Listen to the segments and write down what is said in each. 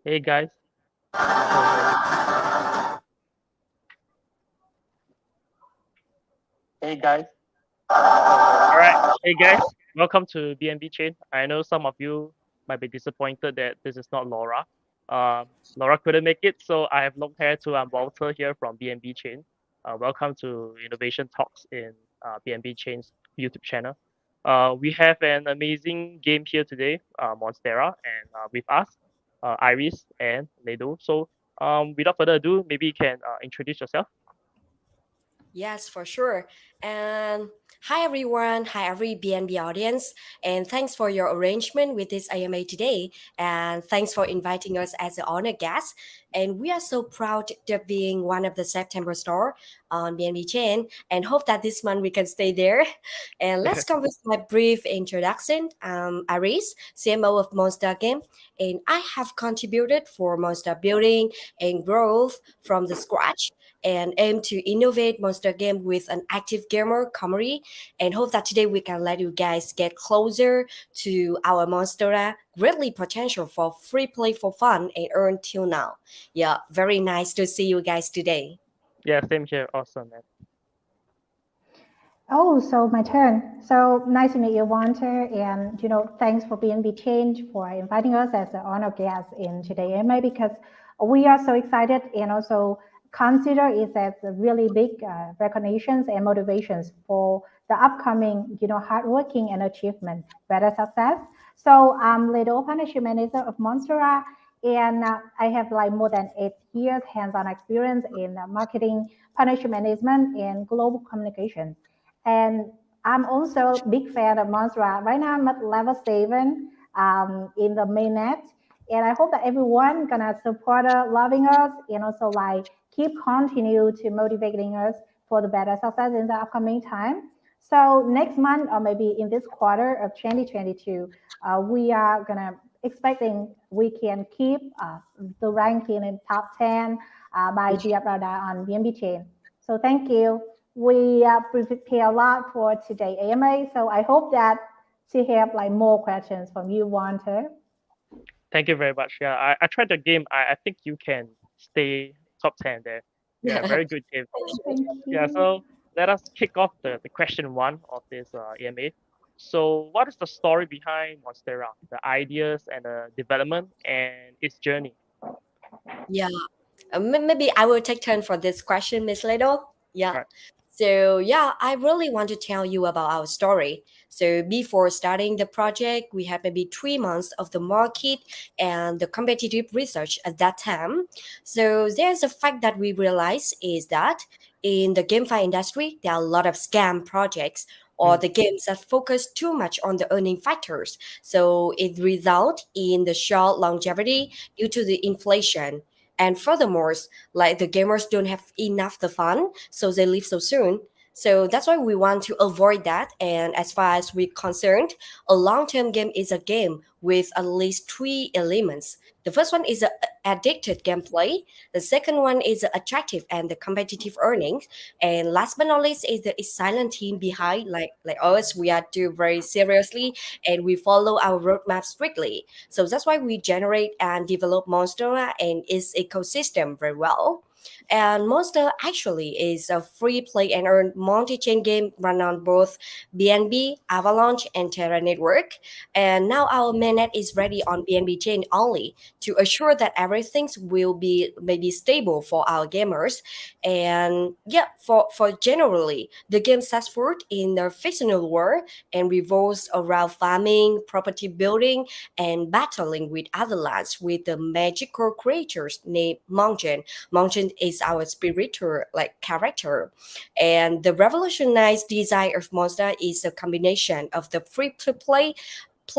Hey guys. So Hey guys. all right. Hey guys, welcome to BNB Chain. I know some of you might be disappointed that this is not Laura. Laura couldn't make it, so I have long hair to Walter here from BNB Chain. Welcome to Innovation Talks in BNB Chain's YouTube channel. We have an amazing game here today, Monstera, and with us, Iris and Ledo. So without further ado, maybe you can introduce yourself. Yes, for sure. And hi everyone, hi every BNB audience, and thanks for your arrangement with this AMA today. And thanks for inviting us as an honored guest. And we are so proud to being one of the September store on BNB chain, and hope that this month we can stay there. And let's come with my brief introduction. Aris, CMO of Monster Game, and I have contributed for Monster building and growth from the scratch and aim to innovate Monster Game with an active gamer community and hope that today we can let you guys get closer to our Monstera greatly potential for free play for fun and earn till now. Yeah, very nice to see you guys today. Yeah, same here. Awesome, man. Oh, so my turn. So nice to meet you, Walter. And thanks for BNB Change for inviting us as an honored guest in today AMA because we are so excited and also consider it as a really big recognitions and motivations for the upcoming, hardworking and achievement, better success. So I'm Ledo Partnership Manager of Monstera, and I have like more than 8 years hands-on experience in marketing, partnership management, and global communication. And I'm also a big fan of Monstera. Right now I'm at level 7 in the mainnet. And I hope that everyone gonna support us, loving us, and also like keep continue to motivating us for the better success in the upcoming time. So next month or maybe in this quarter of 2022, we are gonna expecting we can keep the ranking in top 10 by Diabrada on BNB chain. So thank you. We prepare a lot for today AMA. So I hope that to have like more questions from you, Walter. Thank you very much. Yeah, I tried the game. I think you can stay top 10 there. Yeah, very good game. Thank Yeah, you. so let us kick off the question one of this AMA. So, what is the story behind Monstera, the ideas and the development and its journey? Yeah, maybe I will take turn for this question, Miss Ledo. Yeah. Right. So yeah, I really want to tell you about our story. So before starting the project, we had maybe 3 months of the market and the competitive research at that time. So there's a fact that we realize is that in the GameFi industry, there are a lot of scam projects or Mm, the games that focus too much on the earning factors. So it result in the short longevity due to the inflation. And furthermore, like the gamers don't have enough the fun, so they leave so soon. So that's why we want to avoid that. And as far as we're concerned, a long-term game is a game with at least three elements. The first one is a addicted gameplay. The second one is attractive and the competitive earnings. And last but not least is the silent team behind. Like us, we are do very seriously and we follow our roadmap strictly. So that's why we generate and develop Monstera and its ecosystem very well. And Monster actually is a free play and earn multi-chain game run on both BNB, Avalanche, and Terra Network. And now our mainnet is ready on BNB chain only to assure that everything will be maybe stable for our gamers. And yeah, for generally, the game sets forth in the fictional world and revolves around farming, property building, and battling with other lands with the magical creatures named Mongen. Mongen is our spiritual like character. And the revolutionized design of Monster is a combination of the free to play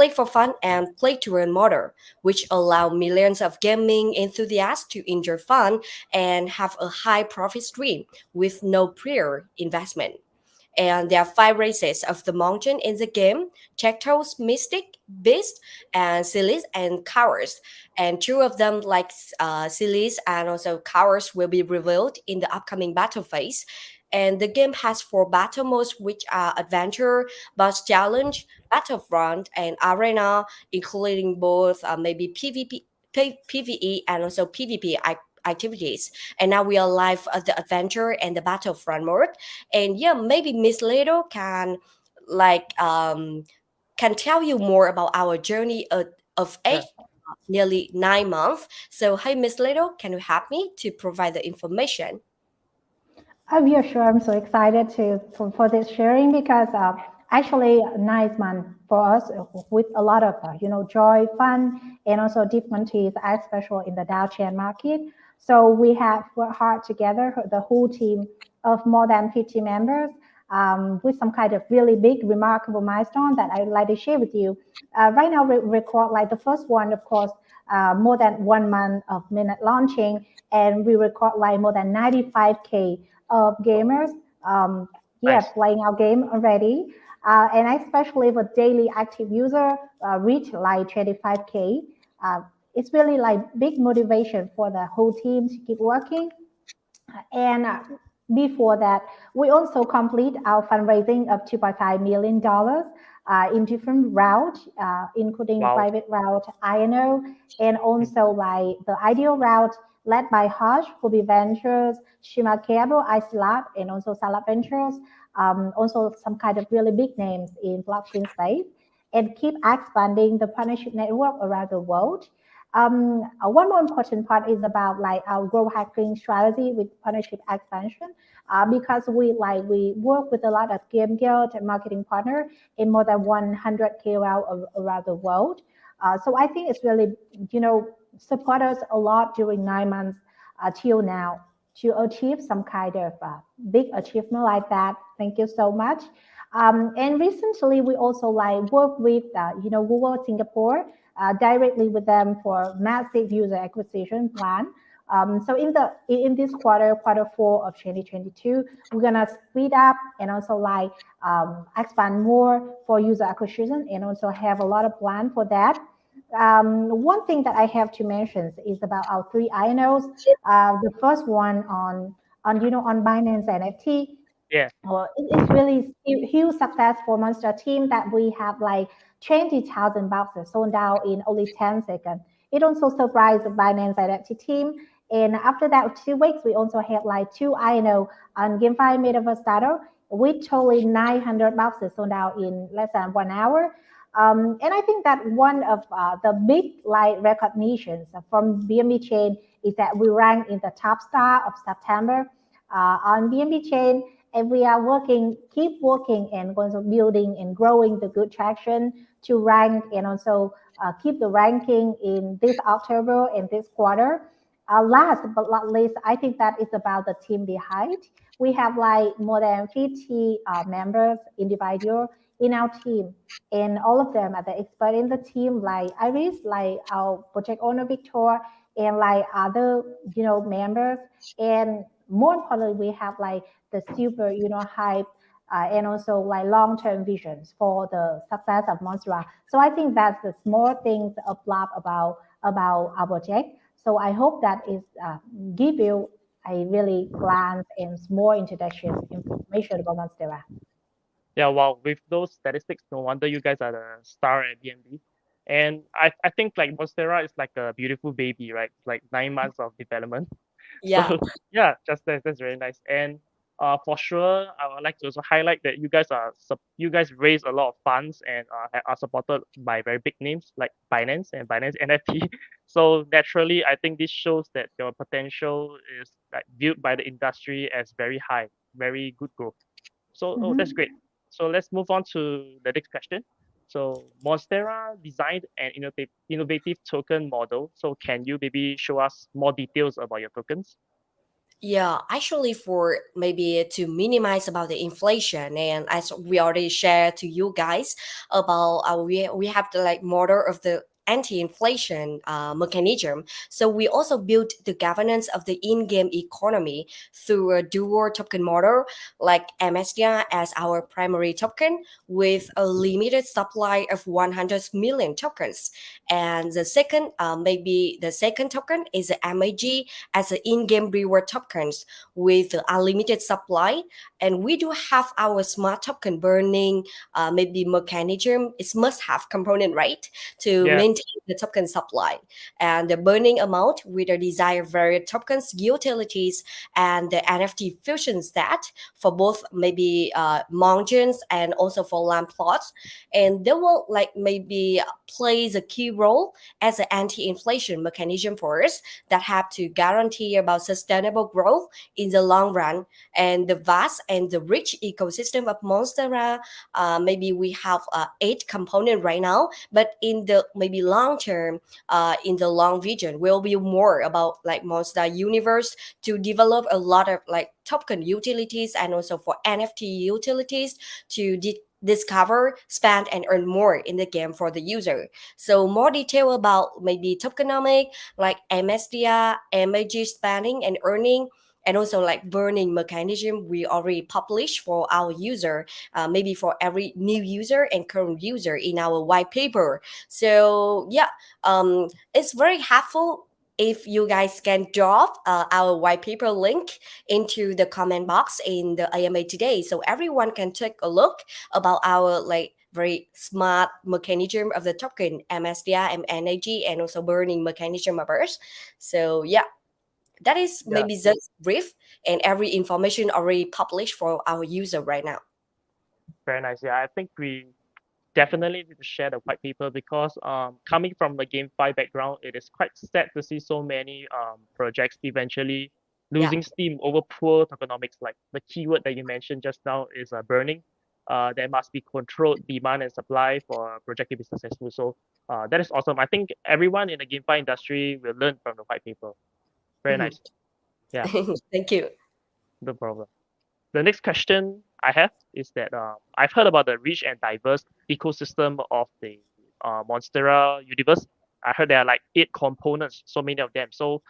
for fun and play to earn model, which allow millions of gaming enthusiasts to enjoy fun and have a high profit stream with no prior investment. And there are 5 races of the mountain in the game: Cactos, Mystic, Beast, and Silis and Cowards. And two of them, like Silis and also Cowards, will be revealed in the upcoming battle phase. And the game has 4 battle modes, which are Adventure, Boss Challenge, Battlefront, and Arena, including both maybe PvP. PVE and also PvP activities. And now we are live at the adventure and the battlefront mode. And yeah, maybe Miss Little like can tell you more about our journey of Yeah. nearly 9 months. So hey, Miss Little, can you help me to provide the information? Yeah, sure. I'm so excited for this sharing because actually a nice month for us with a lot of joy, fun, and also difficulties, especially in the Dow chain market. So we have worked hard together, the whole team of more than 50 members, with some kind of really big, remarkable milestone that I'd like to share with you. Right now, we record like the first one, of course, more than 1 month of minute launching, and we record like more than 95K of gamers, yeah, Nice. playing our game already. And especially for daily active user, reach like 25K. Uh, it's really like big motivation for the whole team to keep working. And before that, we also complete our fundraising of $2.5 million in different routes, including Wow. private route, INO, and also like the ideal route led by Hush, Hubi Ventures, Shima Cable, Icelab, and also Salab Ventures. Also some kind of really big names in blockchain space, and keep expanding the partnership network around the world. One more important part is about like our growth hacking strategy with partnership expansion, because we work with a lot of game guild and marketing partner in more than 100 KOL around the world. So I think it's really support us a lot during 9 months till now to achieve some kind of big achievement like that. Thank you so much. And recently, we also like work with Google Singapore directly with them for massive user acquisition plan. So in this quarter 4 of 2022, we're gonna speed up and also like expand more for user acquisition and also have a lot of plan for that. One thing that I have to mention is about our three INOs. The first one on Binance NFT. Yeah. Well, it's really huge success for Monster team that we have like 20,000 boxes sold out in only 10 seconds. It also surprised the Binance Identity team. And after that, 2 weeks, we also had like two INO on GameFi Metaverse Starter with totally 900 boxes sold out in less than 1 hour. And I think that one of the big like recognitions from BNB Chain is that we rank in the top star of September on BNB Chain, and we are keep working and also building and growing the good traction to rank and also keep the ranking in this October and this quarter. Last but not least, I think that is about the team behind. We have like more than 50 members, individual in our team, and all of them are the expert in the team, like Iris, like our project owner Victor, and like other members. And more importantly, we have like the super hype and also like long-term visions for the success of Monstera. So I think that's the small things of love about our project. So I hope that is give you a really glance and more introduction information about Monstera. Yeah, wow, with those statistics, no wonder you guys are the star at BNB. And I think like Monstera is like a beautiful baby, right? Like 9 months of development. So Yeah. yeah, just that's very nice. And for sure, I would like to also highlight that you guys raise a lot of funds and are supported by very big names like Binance and Binance NFT. So naturally, I think this shows that your potential is like viewed by the industry as very high, very good growth. So oh, that's Mhm. great. So let's move on to the next question. So Monstera designed an innovative token model. So can you maybe show us more details about your tokens? Yeah, actually, for maybe to minimize about the inflation, and as we already shared to you guys about we have the like model of the anti-inflation mechanism. So we also built the governance of the in-game economy through a dual token model, like MSDR as our primary token with a limited supply of 100 million tokens, and the second maybe the second token is the MAG as an in-game reward tokens with unlimited supply. And we do have our smart token burning maybe mechanism. It's must have component, right, to Yeah. maintain the token supply and the burning amount with the desired various tokens utilities and the NFT fusion stat for both maybe margins and also for land plots, and they will like maybe plays a key role as an anti-inflation mechanism for us that have to guarantee about sustainable growth in the long run. And the vast and the rich ecosystem of Monstera, maybe we have 8 components right now, but in the maybe long term, in the long vision, will be more about like Monstera universe to develop a lot of like token utilities and also for NFT utilities to discover, spend, and earn more in the game for the user. So more detail about maybe tokenomic, like MSDR, MAG spending and earning, and also like burning mechanism we already published for our user, maybe for every new user and current user in our white paper. So yeah, it's very helpful if you guys can drop our white paper link into the comment box in the AMA today, so everyone can take a look about our like very smart mechanism of the token MSDR and energy and also burning mechanism of ours. So yeah, that is Yeah, maybe just brief and every information already published for our user right now. very nice. Yeah, I think we definitely need to share the white paper because coming from the GameFi background, it is quite sad to see so many projects eventually Yeah. losing steam over poor tokenomics. Like the keyword that you mentioned just now is burning. There must be controlled demand and supply for a project to be successful. So that is awesome. I think everyone in the GameFi industry will learn from the white paper. Very Mhm. nice. Yeah, Thank you. no problem. The next question I have is that I've heard about the rich and diverse ecosystem of the Monstera universe. I heard there are like 8 components, so many of them. So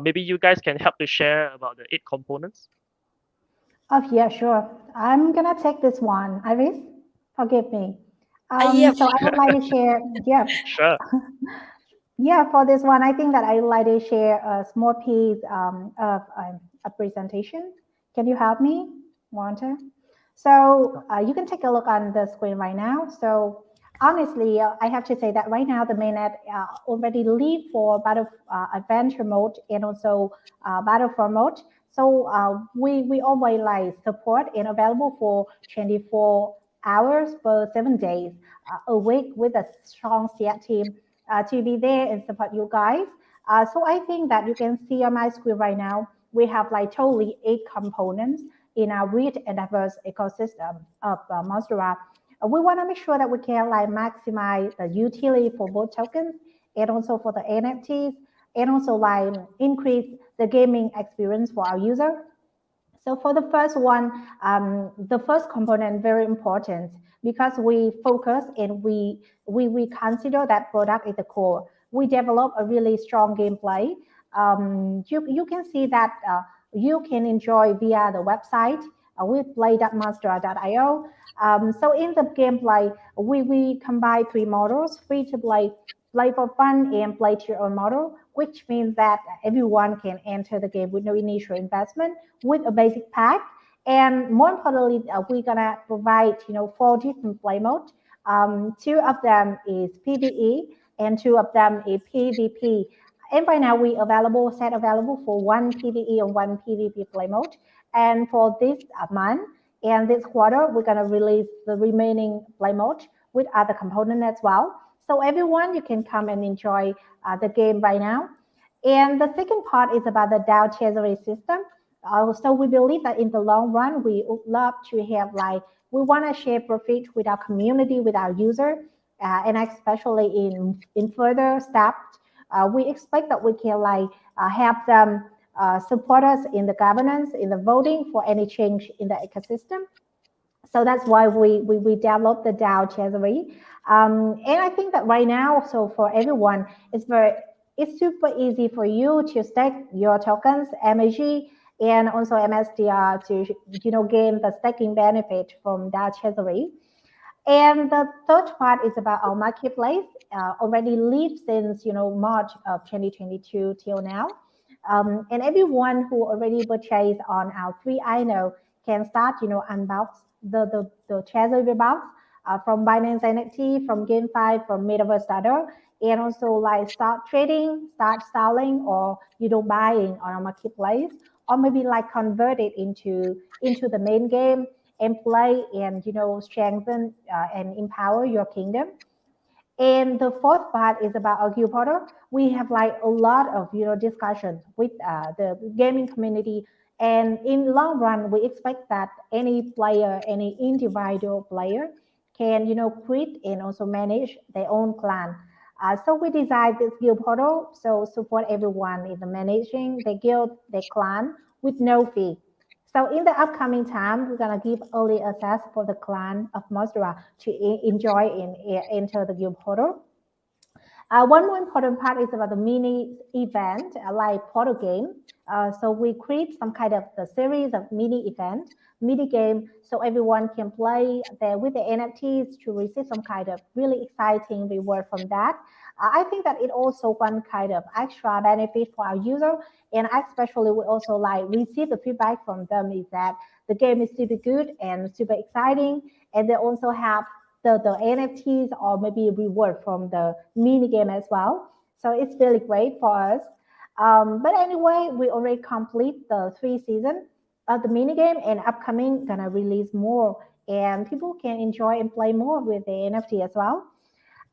maybe you guys can help to share about the 8 components. Oh, yeah, sure. I'm gonna take this one. Iris, forgive me. Yeah. So I would like to share, yeah, Sure. yeah, for this one, I think that I would like to share a small piece of a presentation. Can you help me, Walter? So you can take a look on the screen right now. So honestly, I have to say that right now the mainnet already leave for battle adventure mode and also battlefield mode. So we always like support and available for 24 hours for 7 days a week with a strong CX team to be there and support you guys. So I think that you can see on my screen right now, we have like totally 8 components in our rich and diverse ecosystem of Monstera. We want to make sure that we can like maximize the utility for both tokens and also for the NFTs and also like increase the gaming experience for our user. So for the first one, the first component very important because we focus and we consider that product is the core. We develop a really strong gameplay. You can see that you can enjoy via the website with play.monstera.io. So in the gameplay, we combine 3 models: free to play for fun, and play to your own model, which means that everyone can enter the game with no initial investment with a basic pack. And more importantly, we're gonna provide 4 different play modes. 2 of them is PVE and 2 of them is PvP. And right now we available set available for 1 PVE and 1 PvP play mode. And for this month and this quarter, we're gonna release the remaining play mode with other components as well. So everyone, you can come and enjoy the game right now. And the second part is about the DAO treasury system. So we believe that in the long run, we would love to have like, we want to share profit with our community, with our user, and especially in further steps, we expect that we can like have them support us in the governance, in the voting for any change in the ecosystem. So that's why we developed the DAO treasury. And I think that right now, so for everyone, it's super easy for you to stake your tokens, MAG, and also MSDR to gain the staking benefit from that treasury. And the third part is about our marketplace. Already live since March of 2022 till now. And everyone who already purchased on our free INO can start unbox the treasury box from Binance NFT, from GameFi, from Metaverse Starter, and also like start trading, start selling, or buying on a marketplace, or maybe like convert it into the main game and play and strengthen and empower your kingdom. And the fourth part is about our guild portal. We have like a lot of discussions with the gaming community, and in long run, we expect that any player, any individual player, can create and also manage their own clan. So we designed this guild portal so support everyone in the managing their guild, their clan with no fee. So in the upcoming time, we're gonna give early access for the clan of Monstera to enjoy and enter the guild portal. One more important part is about the mini event, like portal game. So we create some kind of the series of mini event, mini game, so everyone can play there with the NFTs to receive some kind of really exciting reward from that. I think that it also one kind of extra benefit for our user, and especially we also like receive the feedback from them is that the game is super good and super exciting, and they also have the NFTs or maybe reward from the mini game as well. So it's really great for us. But anyway, we already complete the 3 season of the mini game, and upcoming gonna release more, and people can enjoy and play more with the NFT as well.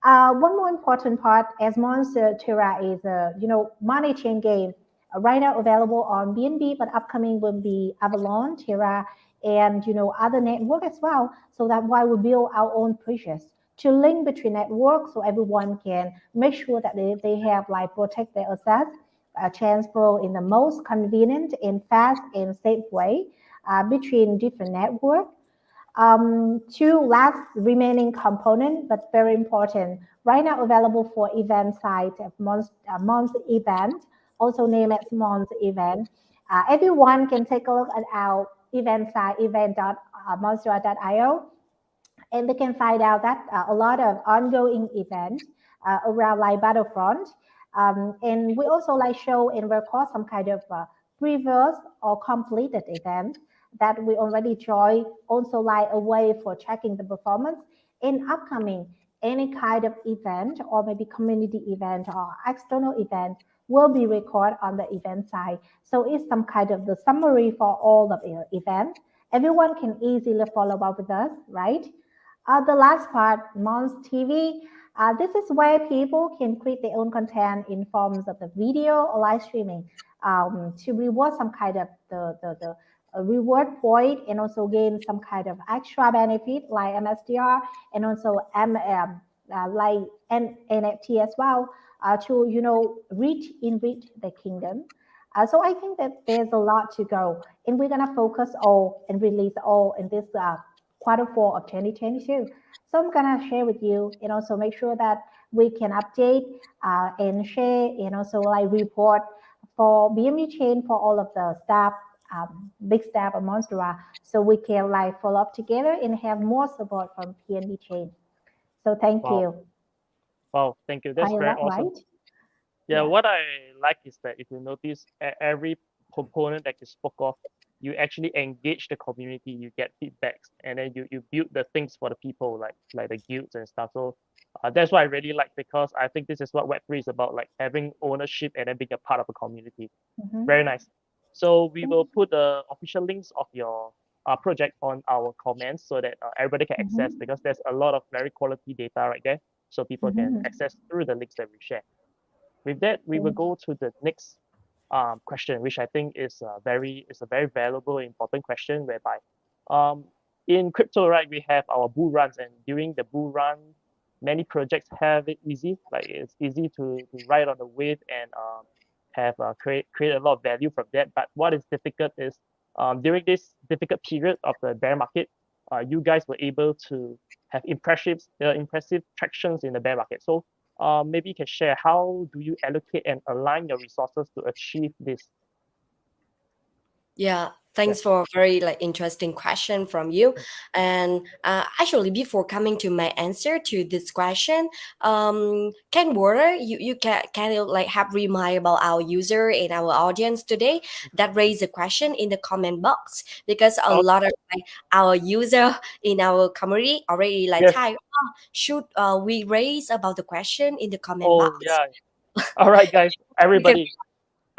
One more important part, as Monstera is a money chain game, right now available on BNB, but upcoming will be Avalon, Terra, and other network as well. So that's why we build our own bridges to link between networks, so everyone can make sure that they have like protect their assets, transfer in the most convenient and fast and safe way between different networks. Two last remaining component, but very important. Right now available for event site of Mons event, also named as Mons event. Everyone can take a look at our event site, event.monstera.io, and they can find out that a lot of ongoing events around like Battlefront. And we also like show and record some kind of previous or completed event that we already joined, also like a way for checking the performance in upcoming any kind of event or maybe community event or external event will be recorded on the event side. So it's some kind of the summary for all of the event. Everyone can easily follow up with us, right? The last part, Mons TV. This is where people can create their own content in forms of the video or live streaming to reward some kind of the reward point and also gain some kind of extra benefit like MSDR and also like NFT as well to reach enrich the kingdom. So I think that there's a lot to go, and we're gonna focus all and release all in this Q4 of 2022. So I'm gonna share with you and also make sure that we can update and share and also like report for BNB Chain for all of the staff, big staff of Monstera, so we can like follow up together and have more support from BNB Chain. So thank Wow. you. Wow, thank you. That's I very love, awesome. right? Yeah, Yeah. what I like is that if you notice every component that you spoke of, you actually engage the community, you get feedbacks, and then you build the things for the people, like the guilds and stuff. So that's what I really like, because I think this is what Web3 is about, like having ownership and then being a part of a community. Very Mm-hmm. nice. So we will put the official links of your project on our comments so that everybody can access, Mm-hmm. because there's a lot of very quality data right there, so people can Mm-hmm. access through the links that we share. With that, we will go to the next question, which I think is a very valuable, important question, whereby um, in crypto, right, we have our bull runs, and during the bull run, many projects have it easy, like it's easy to ride on the wave and have create a lot of value from that. But what is difficult is during this difficult period of the bear market, you guys were able to have impressive tractions in the bear market. So maybe you can share, how do you allocate and align your resources to achieve this? Yeah, Thanks Yes. for a very like interesting question from you. And actually, before coming to my answer to this question, can Water, you can you like have remind about our user and our audience today that raise a question in the comment box, because a Oh, lot of like our user in our community already like yes. type, "Oh, should we raise about the question in the comment Oh, box?" yeah. All right, guys. You can. Everybody,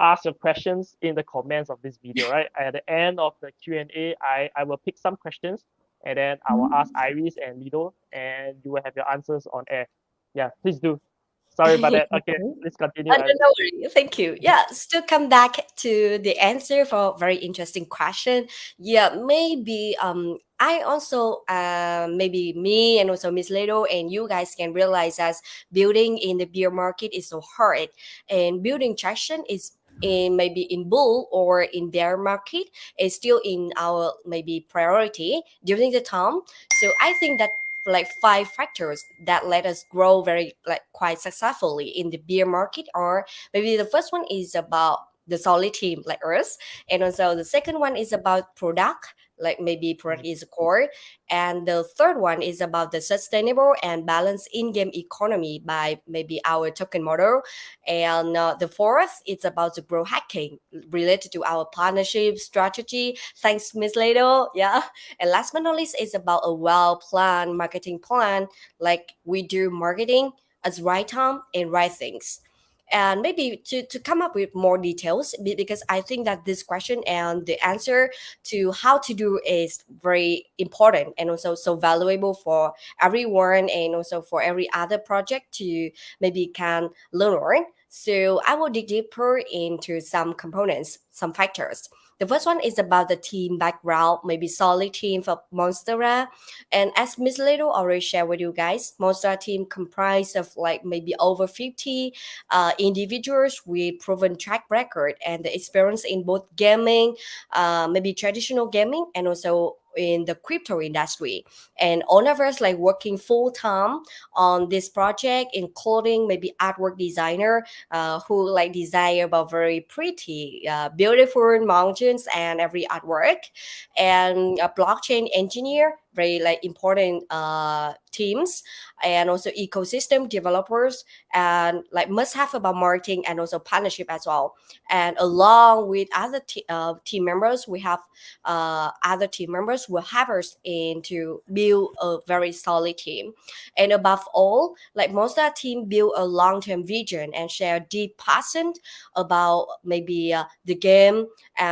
ask your questions in the comments of this video, right? At the end of the Q&A, I will pick some questions and then I will ask Iris and Lido and you will have your answers on air. Yeah, please do. Sorry about that. Okay, let's continue, No, Iris. no worry. Thank you. Yeah, still come back to the answer for a very interesting question. Yeah, maybe I also maybe me and also Miss Leto and you guys can realize as building in the beer market is so hard, and building traction is in maybe in bull or in bear market is still in our maybe priority during the time. So I think that like five factors that let us grow very like quite successfully in the beer market are maybe the first one is about the solid team like us, and also the second one is about product, like maybe product is core, and the third one is about the sustainable and balanced in-game economy by maybe our token model, and the fourth is about the growth hacking related to our partnership strategy. Thanks, Miss Lado. Yeah. And last but not least, is about a well planned marketing plan. Like we do marketing at the right time and right things. And maybe to come up with more details, because I think that this question and the answer to how to do is very important and also so valuable for everyone and also for every other project to maybe can learn. So I will dig deeper into some components, some factors. The first one is about the team background, maybe solid team for Monstera. And as Miss Little already shared with you guys, Monstera team comprised of like maybe over 50 individuals with proven track record and the experience in both gaming, maybe traditional gaming, and also in the crypto industry. And all of us like working full time on this project, including maybe artwork designer who like design about very pretty, beautiful mountains and every artwork, and a blockchain engineer, very like important teams, and also ecosystem developers, and like must have about marketing and also partnership as well. And along with other team members, we have other team members will have us in to build a very solid team. And above all, like most of our team build a long-term vision and share deep passion about maybe the game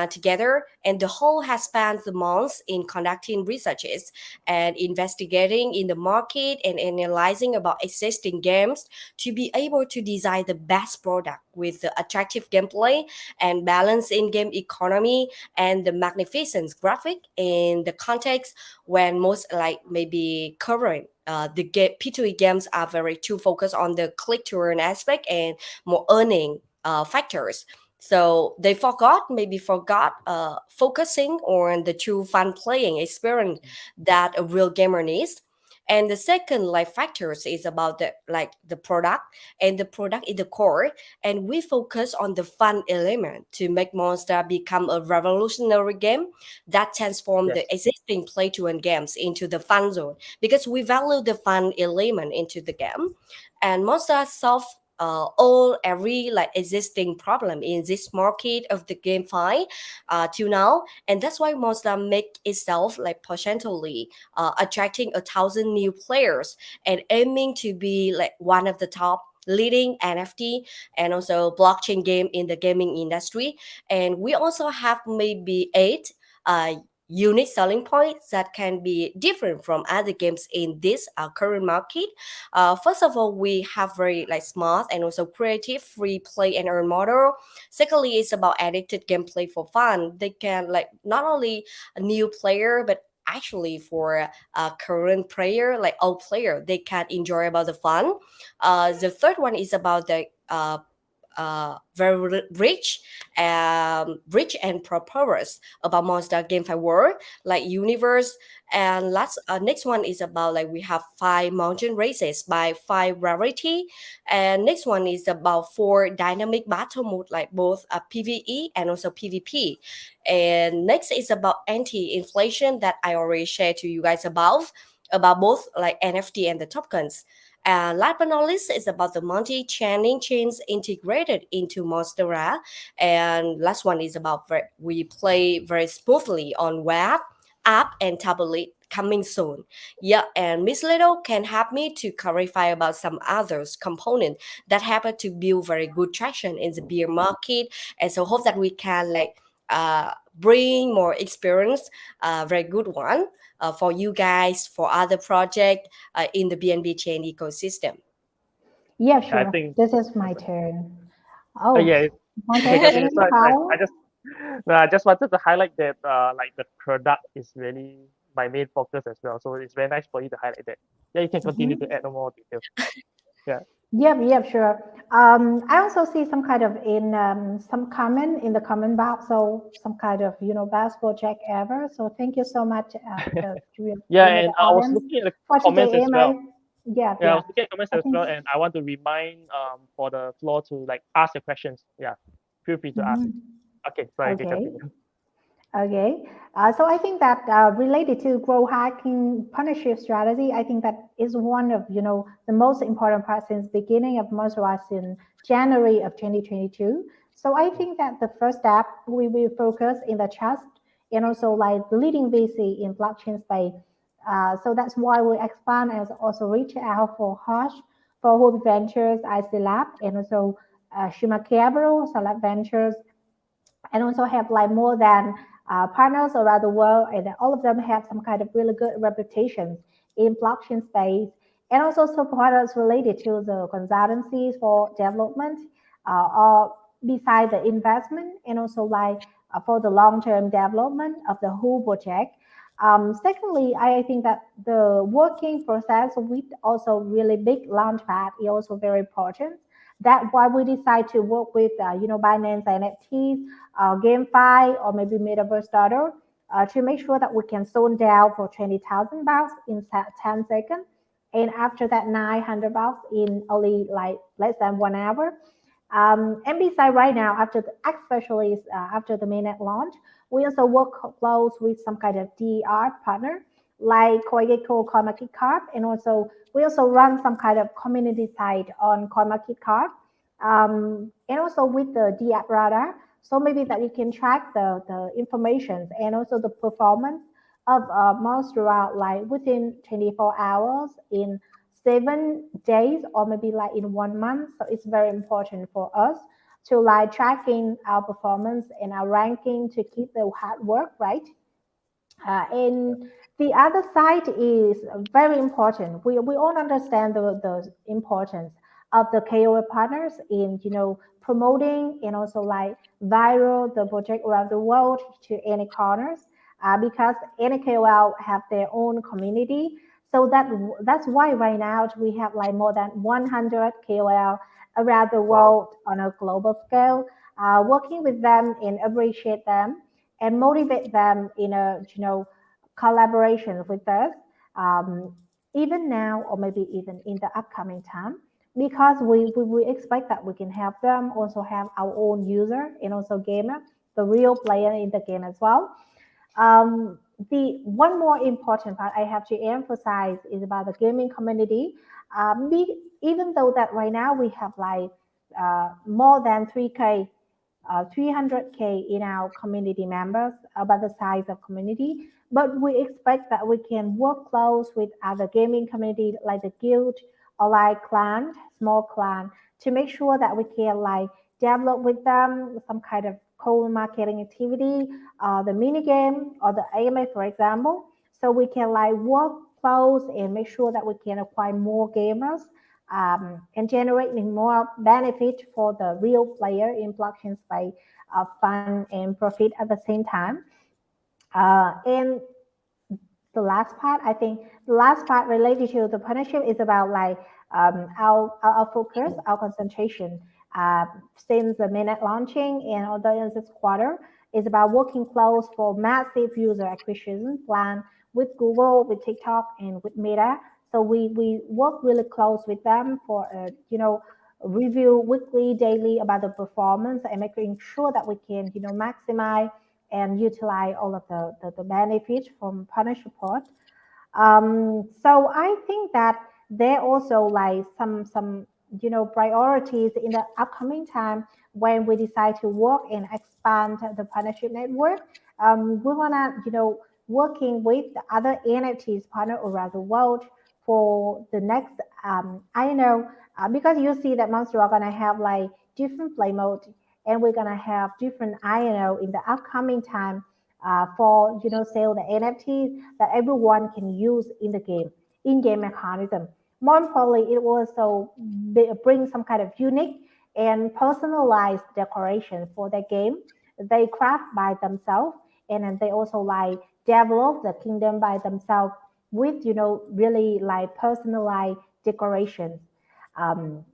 together. And the whole has spent the months in conducting researches and investigating in the market and analyzing about existing games to be able to design the best product with the attractive gameplay and balance in-game economy and the magnificent graphic in the context when most like maybe current the P2E games are very too focused on the click to earn aspect and more earning factors. So they forgot focusing on the true fun playing experience that a real gamer needs. And the second like factors is about the like the product, and the product is the core, and we focus on the fun element to make Monster become a revolutionary game that transform the Yes. existing play to earn games into the fun zone, because we value the fun element into the game. And Monster solve all every like existing problem in this market of the GameFi till now, and that's why Monster make itself like potentially attracting 1,000 new players and aiming to be like one of the top leading NFT and also blockchain game in the gaming industry. And we also have maybe eight unique selling points that can be different from other games in this current market. First of all, we have very like smart and also creative free play and earn model. Secondly, it's about addicted gameplay for fun. They can like not only a new player but actually for a current player like old player they can enjoy about the fun. The third one is about the very rich and prosperous about Monster GameFi world, like universe. And next one is about like we have five mountain races by five rarity, and next one is about four dynamic battle mode like both PVE and also PvP. And next is about anti-inflation that I already shared to you guys about both like NFT and the tokens. And last but not least is about the multi-chaining chains integrated into Monstera. And last one is about we play very smoothly on web, app, and tablet coming soon. Yeah, and Miss Little can help me to clarify about some others component that happen to build very good traction in the beer market. And so hope that we can like bring more experience, very good one for you guys for other project in the BNB chain ecosystem. Yeah, I sure. think. This is my turn. Yeah, Oh, you can Monte, continue. any So I power? just no, I just wanted to highlight that like the product is really my main focus as well. So it's very nice for you to highlight that. Yeah, you can continue to add more details. Yeah. Yep, yep, sure. I also see some kind of in some comment in the comment box, so some kind of best project ever. So thank you so much Yeah, the and I was audience looking at the for comments today, as AMA. well. Yeah, Yeah, I yeah. was looking at comments I as think. well, and I want to remind for the floor to like ask your questions. Yeah, feel free to ask. Mhm. Okay, sorry, you can Okay. continue. Okay. So I think that related to growth hacking partnership strategy, I think that is one of the most important parts since beginning of Monsterra in January of 2022. So I think that the first step we will focus in the trust and also like the leading VC in blockchain space. So that's why we expand and also reach out for Hush, for Hope Ventures, IC Lab, and also Shima Capital, Select Ventures, and also have like more than partners around the world, and all of them have some kind of really good reputations in blockchain space, and also supporters related to the consultancies for development, or beside the investment, and also like for the long-term development of the whole project. Secondly, I think that the working process with also really big launchpad is also very important. That's why we decide to work with Binance NFTs, GameFi, or maybe Metaverse Daughter, to make sure that we can sold down for 20,000 bucks in 10 seconds. And after that, 900 bucks in only like less than 1 hour. And besides, right now, especially after the mainnet launch, we also work close with some kind of DR partner like CoinGecko, CoinMarketCap, and also we also run some kind of community site on CoinMarketCap, and also with the DR radar. So maybe that you can track the information and also the performance of Monstera like within 24 hours in 7 days or maybe like in 1 month. So it's very important for us to like tracking our performance and our ranking to keep the hard work, right? And the other side is very important. We all understand the importance of the KOL partners in promoting and also like viral the project around the world to any corners, because any KOL have their own community. So that's why right now we have like more than 100 KOL around the Wow. world on a global scale, working with them and appreciate them and motivate them in a collaboration with us, um, even now or maybe even in the upcoming time, because we expect that we can help them also have our own user and also gamer, the real player in the game as well. The one more important part I have to emphasize is about the gaming community. Even though that right now we have like more than 300K in our community members, about the size of community. But we expect that we can work close with other gaming community like the guild or like clan, small clan, to make sure that we can like develop with them some kind of co-marketing activity, the mini game or the AMA, for example. So we can like work close and make sure that we can acquire more gamers, and generating more benefit for the real player in blockchain space, fun and profit at the same time. And the last part, I think the last part related to the partnership is about like our focus, our concentration. uh, since the mainnet launching and although in this quarter is about working close for massive user acquisition plan with Google, with TikTok, and with Meta. So we work really close with them for review weekly, daily about the performance and making sure that we can maximize and utilize all of the benefits from partner support. So I think that there also like some priorities in the upcoming time when we decide to work and expand the partnership network. We wanna working with the other entities partner around the world for the next. I know because you see that Monster are gonna have like different play mode and we're gonna have different INO in the upcoming time for sell the NFT that everyone can use in the game, in-game mechanism. More importantly, it will also bring some kind of unique and personalized decoration for the game. They craft by themselves, and then they also like develop the kingdom by themselves with really like personalized decorations. Um,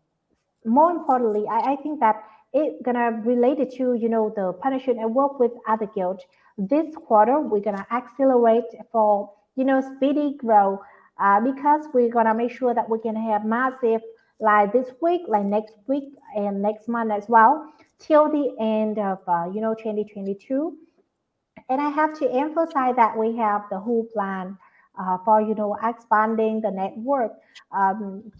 More importantly, I think that it's gonna relate it to the partnership and work with other guilds. This quarter, we're gonna accelerate for speedy growth because we're gonna make sure that we can have massive like this week, like next week and next month as well, till the end of 2022. And I have to emphasize that we have the whole plan for expanding the network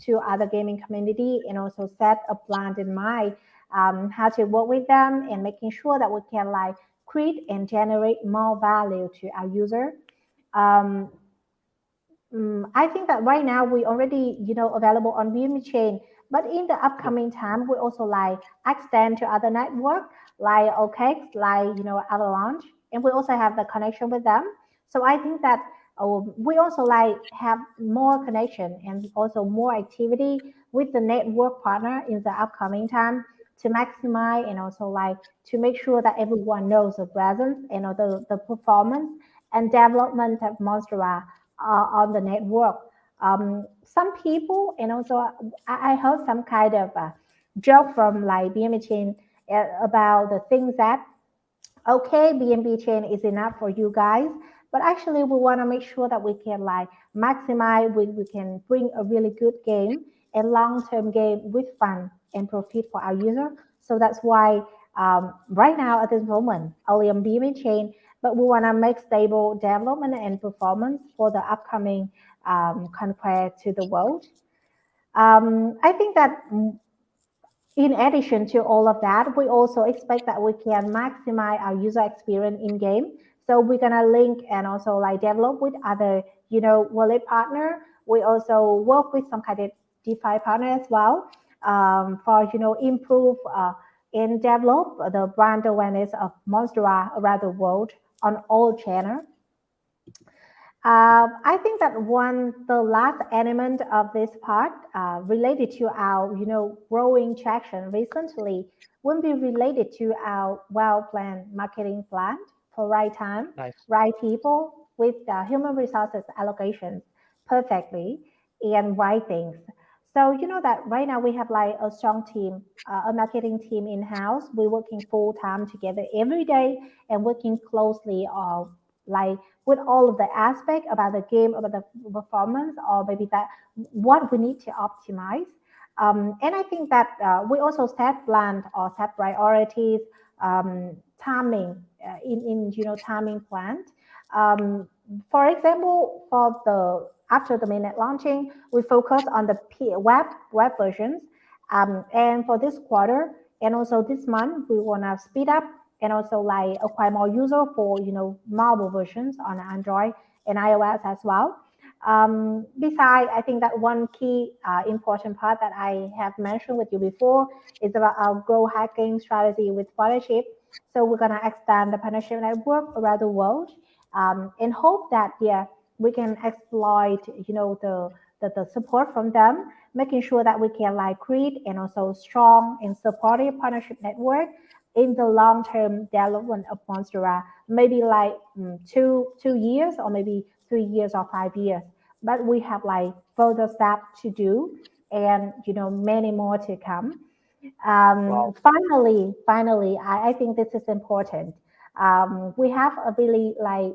to other gaming community and also set a plan in mind how to work with them and making sure that we can like create and generate more value to our user. Um, I think that right now we already, available on BNB Chain, but in the Yep. upcoming time, we also like extend to other network like OKX, like Avalanche, and we also have the connection with them. So I think that we also like have more connection and also more activity with the network partner in the upcoming time to maximize and also like to make sure that everyone knows the presence and the performance and development of Monstera on the network. Some people, and also I heard some kind of joke from like BM Chain about the things that okay, BNB chain is enough for you guys. But actually, we want to make sure that we can like maximize, we can bring a really good game and long-term game with fun and profit for our user. So that's why right now at this moment, only on BNB chain, but we want to make stable development and performance for the upcoming conquest to the world. I think that in addition to all of that, we also expect that we can maximize our user experience in game. So we're gonna link and also like develop with other, wallet partner. We also work with some kind of DeFi partner as well for improve and develop the brand awareness of Monstera around the world on all channels. I think that the last element of this part related to our, growing traction recently will be related to our well-planned marketing plan for right time, Nice. right people with human resources allocations perfectly and right things. So you know that right now we have like a strong team, a marketing team in house. We're working full time together every day and working closely like with all of the aspect about the game, about the performance, or maybe that what we need to optimize. And I think that we also set plan or set priorities, timing in timing plan. Um, for example, for the after the mainnet launching, we focus on the web versions. And for this quarter and also this month, we want to speed up and also like acquire more user for mobile versions on Android and iOS as well. Besides, I think that one key important part that I have mentioned with you before is about our growth hacking strategy with partnership. So we're gonna extend the partnership network around the world and hope that yeah we can exploit the support from them, making sure that we can like create and also strong and supportive partnership network in the long-term development of Monstera, maybe like 2 years or maybe 3 years or 5 years. But we have like further steps to do and many more to come. Wow. Finally, I think this is important. We have a really like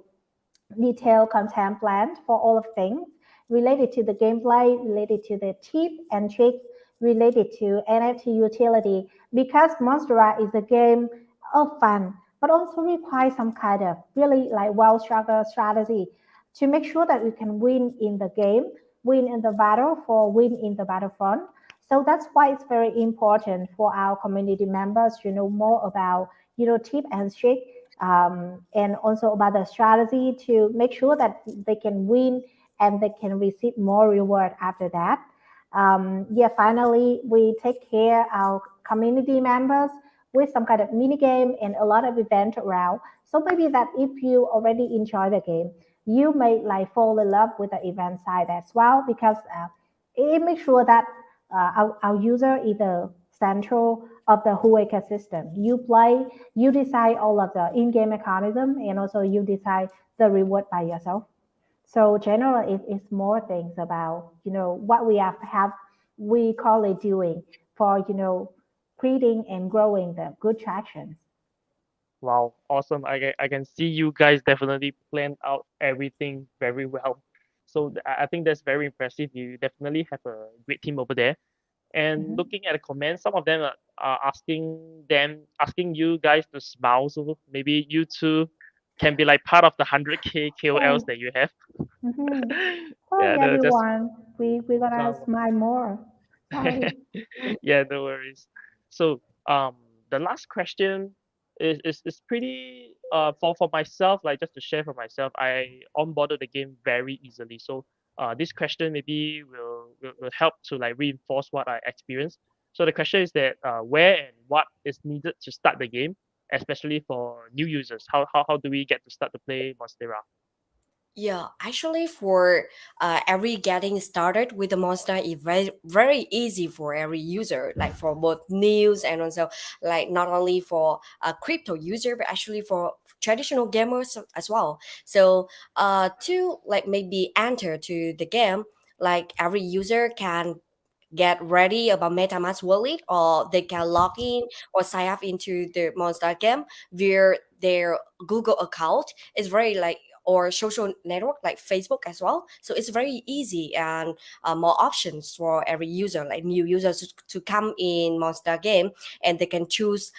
detailed content plan for all of things related to the gameplay, related to the tip and tricks, related to NFT utility. Because Monstera is a game of fun, but also requires some kind of really like well-structured strategy to make sure that we can win in the game, win in the battle, for win in the battlefront. So that's why it's very important for our community members to know more about, tip and trick, and also about the strategy to make sure that they can win and they can receive more reward after that. Yeah, finally, we take care our community members with some kind of mini game and a lot of event around. So maybe that if you already enjoy the game, you may like fall in love with the event side as well, because it makes sure that our user is the central of the whole ecosystem. You play, you decide all of the in-game mechanism, and also you decide the reward by yourself. So generally, it's more things about what we have we call it doing for creating and growing the good tractions. Wow, awesome. I can see you guys definitely planned out everything very well. So I think that's very impressive. You definitely have a great team over there. And Mhm. looking at the comments, some of them are asking you guys to smile. So maybe you two can be like part of the 100K KOLs Oh, that you have. mhm. Sorry, Yeah, no, just everyone. We gotta some. smile more. Sorry. Yeah, no worries. So, the last question is pretty for myself, like just to share for myself, I onboarded the game very easily. So, this question maybe will help to like reinforce what I experienced. So the question is that where and what is needed to start the game, especially for new users. How do we get to start to play Monstera? Yeah, actually, for every getting started with the monster is very, very easy for every user, like for both news and also like not only for a crypto user, but actually for traditional gamers as well. So, to like maybe enter to the game, like every user can get ready about MetaMask wallet, or they can log in or sign up into the Monster game via their Google account. It's very like, or social network like Facebook as well. So it's very easy and more options for every user, like new users to come in Monster game, and they can choose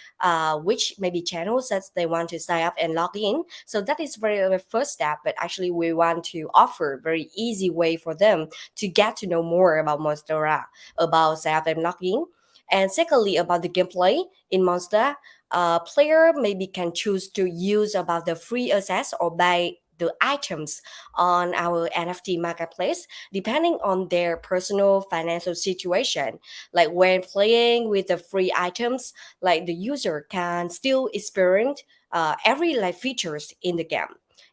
which maybe channels that they want to sign up and log in. So that is very the first step. But actually, we want to offer very easy way for them to get to know more about Monstera, about self and login. And secondly, about the gameplay in Monster, player maybe can choose to use about the free access or buy the items on our NFT marketplace, depending on their personal financial situation. Like when playing with the free items, like the user can still experience every like features in the game.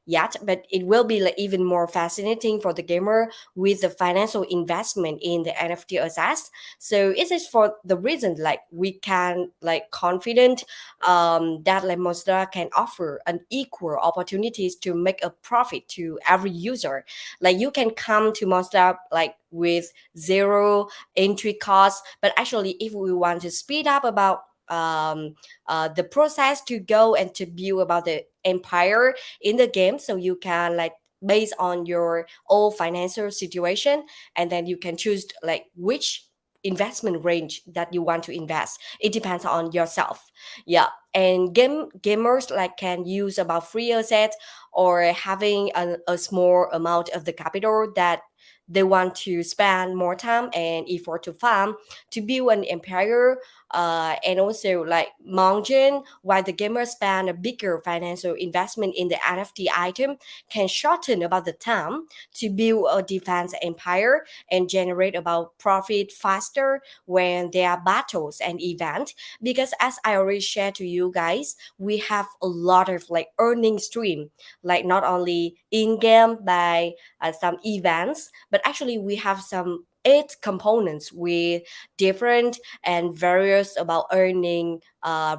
Yet, but it will be like even more fascinating for the gamer with the financial investment in the NFT assets. So it is for the reason like we can like confident that like Monstera can offer an equal opportunities to make a profit to every user. Like you can come to Monstera like with zero entry cost, but actually if we want to speed up about the process to go and to build about the empire in the game, so you can like based on your own financial situation, and then you can choose like which investment range that you want to invest. It depends on yourself. Yeah, and gamers like can use about free asset, or having a small amount of the capital that they want to spend more time and effort to farm to build an empire, and also like margin, while the gamer spend a bigger financial investment in the NFT item can shorten about the time to build a defense empire and generate about profit faster when there are battles and events. Because as I already shared to you guys, we have a lot of like earning stream, like not only in game by some events, but actually we have some eight components with different and various about earning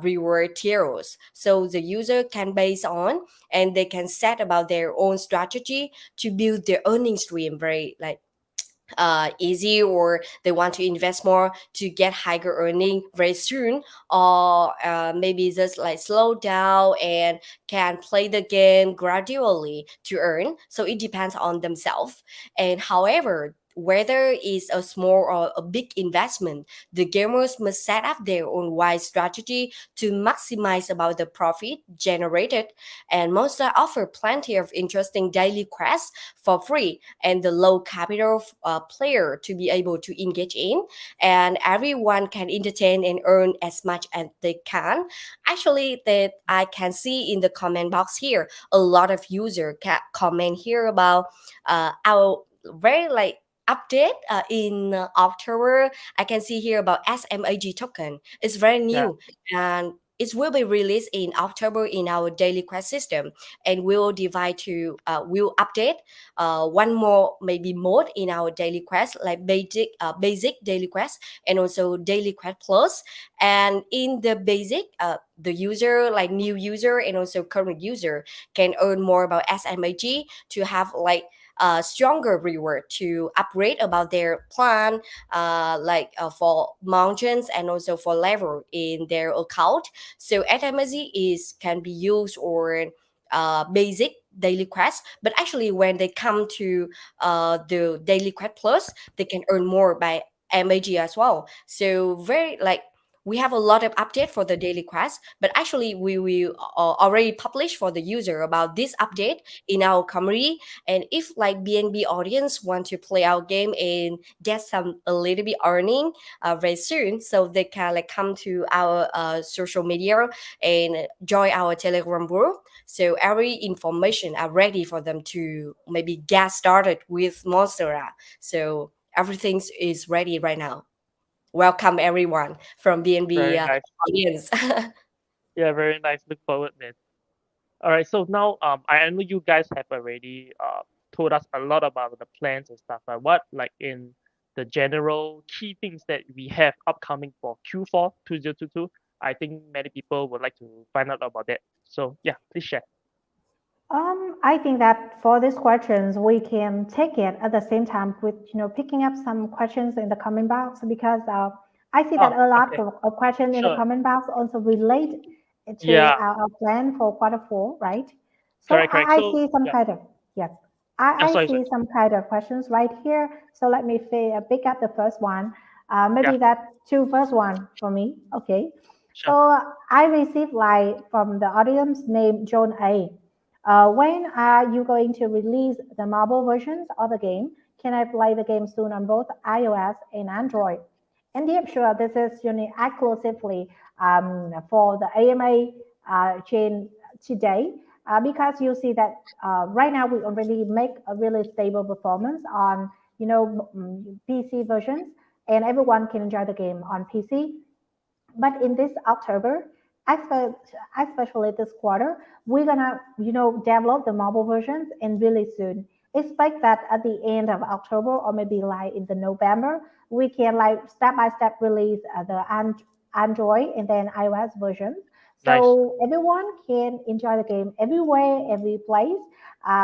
reward tiers. So the user can base on, and they can set about their own strategy to build their earning stream very like easy, or they want to invest more to get higher earning very soon, or maybe just like slow down and can play the game gradually to earn. So it depends on themselves. And however, whether it's a small or a big investment, the gamers must set up their own wise strategy to maximize about the profit generated. And Monster offer plenty of interesting daily quests for free and the low capital player to be able to engage in, and everyone can entertain and earn as much as they can. Actually, that I can see in the comment box here, a lot of user can comment here about our very like update in October. I can see here about SMAG token. It's very Yeah. new, and it will be released in October in our daily quest system, and we'll divide to we'll update one more maybe mode in our daily quest, like basic daily quest and also daily quest plus. And in the basic, the user like new user and also current user can earn more about SMAG to have like a stronger reward to upgrade about their plan, for mountains and also for level in their account. So SMAG is can be used or basic daily quest, but actually when they come to the daily quest plus, they can earn more by MAG as well. So very like we have a lot of update for the daily quest, but actually we will already publish for the user about this update in our community. And if like BNB audience want to play our game and get some a little bit earning very soon, so they can like come to our social media and join our Telegram group. So every information are ready for them to maybe get started with Monstera. So everything is ready right now. Welcome everyone from BNB Very nice. audience. Yeah, very nice. Look forward, man. All right. So now, I know you guys have already told us a lot about the plans and stuff. But what like in the general key things that we have upcoming for Q4 2022? I think many people would like to find out about that. So yeah, please share. I think that for these questions, we can take it at the same time with picking up some questions in the comment box because I see that Oh, a lot okay. of questions in the Sure. comment box also relate to Yeah. our plan for quarter 4, right? So Correct. Correct. I So see some yeah. kind of yes, I Sorry. Sorry. see some kind of questions right here. So let me pick up the first one. Yeah. Maybe that two first one for me. Okay. Sure. So I received like from the audience named John A. When are you going to release the mobile versions of the game? Can I play the game soon on both iOS and Android? And yep, sure, this is exclusively for the AMA chain today because you see that right now we already make a really stable performance on PC versions, and everyone can enjoy the game on PC. But in this October, especially this quarter, we're gonna develop the mobile versions and really soon. Expect that at the end of October or maybe like in the November, we can like step by step release Android and then iOS versions. Nice. So everyone can enjoy the game everywhere, every place.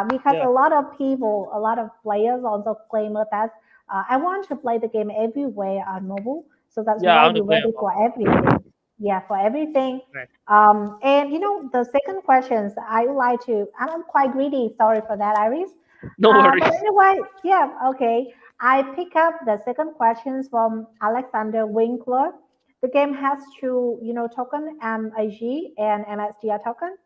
Because Yeah. a lot of people, a lot of players also claim that I want to play the game everywhere on mobile. So that's Yeah. I why want to we're play a ready for mobile. everything. Yeah, for everything. Nice. And the second questions I would like to, I'm quite greedy. Sorry for that, Iris. No But worries. anyway, yeah, okay. I pick up the second questions from Alexander Winkler. The game has two, token MAG and MSTR token.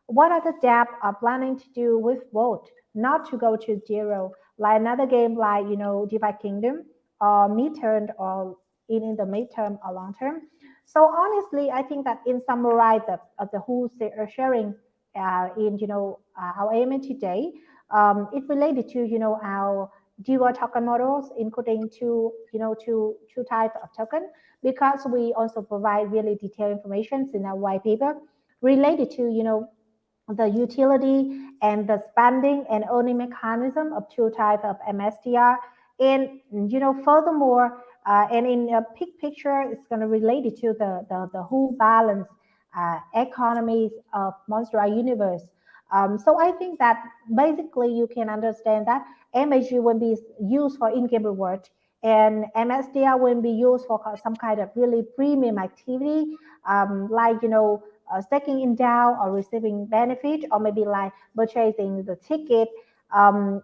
What are the devs are planning to do with both? Not to go to zero, like another game like Divide Kingdom or midterm or in the midterm or long term. So honestly, I think that in summarize of the whole sharing in our AMA today, it related to our dual token models, including two types of token, because we also provide really detailed information in our white paper related to the utility and the spending and earning mechanism of two types of MSTR. And furthermore, and in a big picture, it's going to relate it to the whole balance economies of Monstera universe. So I think that basically you can understand that MAG will be used for in-game reward, and MSDR will be used for some kind of really premium activity, like staking in DAO or receiving benefit, or maybe like purchasing the ticket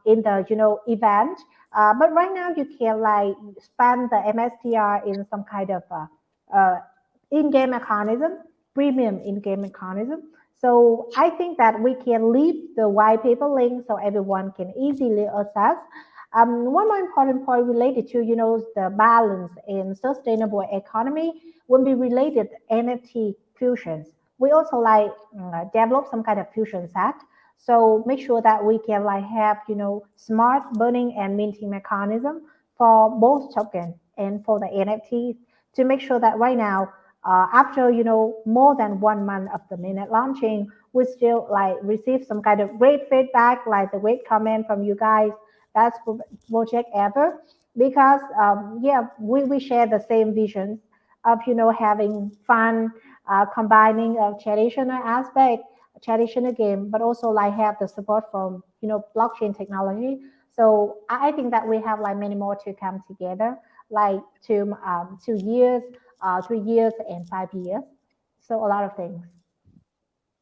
in the event. But right now you can like spend the MSDR in some kind of in-game mechanism, premium in-game mechanism. So I think that we can leave the white paper link so everyone can easily access. One more important point related to the balance in sustainable economy will be related NFT fusions. We also like develop some kind of fusion set. So make sure that we can like have smart burning and minting mechanism for both token and for the NFTs to make sure that right now after more than 1 month of the minute launching, we still like receive some kind of great feedback, like the great comment from you guys. That's project ever because yeah, we share the same vision of having fun, combining of traditional aspect, traditional game, but also like have the support from blockchain technology. So I think that we have like many more to come together, like 2 years, 3 years, and 5 years. So a lot of things.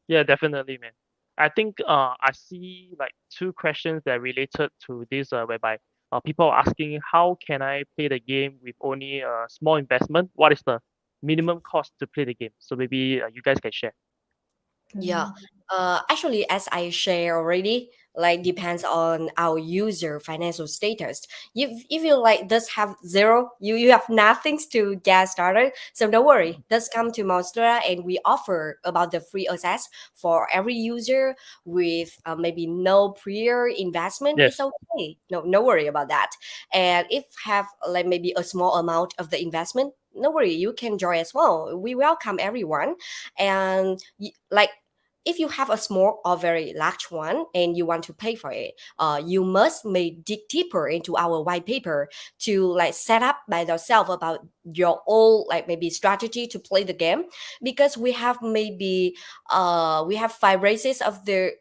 Yeah, definitely, man. I think I see like two questions that are related to this, whereby people are asking how can I play the game with only a small investment? What is the minimum cost to play the game? So maybe you guys can share. Yeah. Mm. Actually, as I share already, like depends on our user financial status. If you like just have zero, you have nothing to get started. So don't worry, just come to Monstera and we offer about the free access for every user with maybe no prior investment. It's Yes. okay. No worry about that. And if have like maybe a small amount of the investment, no worry, you can join as well. We welcome everyone, and like if you have a small or very large one and you want to pay for it, you must may dig deeper into our white paper to like set up by yourself about your own like maybe strategy to play the game, because we have maybe we have 5 races of the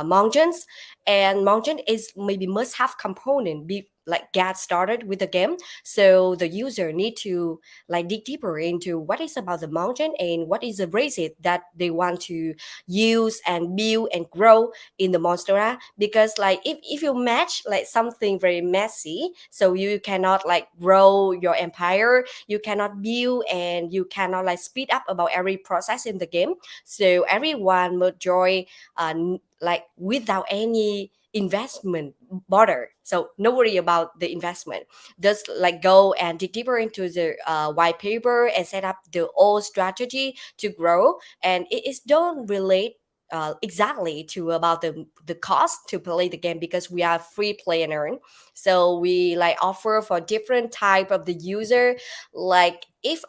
mountains, and mountain is maybe must have component be like get started with the game. So the user need to like dig deeper into what is about the mountain and what is the races that they want to use and build and grow in the Monstera. Because like if you match like something very messy, so you cannot like grow your empire, you cannot build, and you cannot like speed up about every process in the game. So everyone will join like without any investment border. So no worry about the investment, just like go and dig deeper into the white paper and set up the old strategy to grow. And it is don't relate exactly to about the cost to play the game, because we are free play and earn. So we like offer for different type of the user. Like if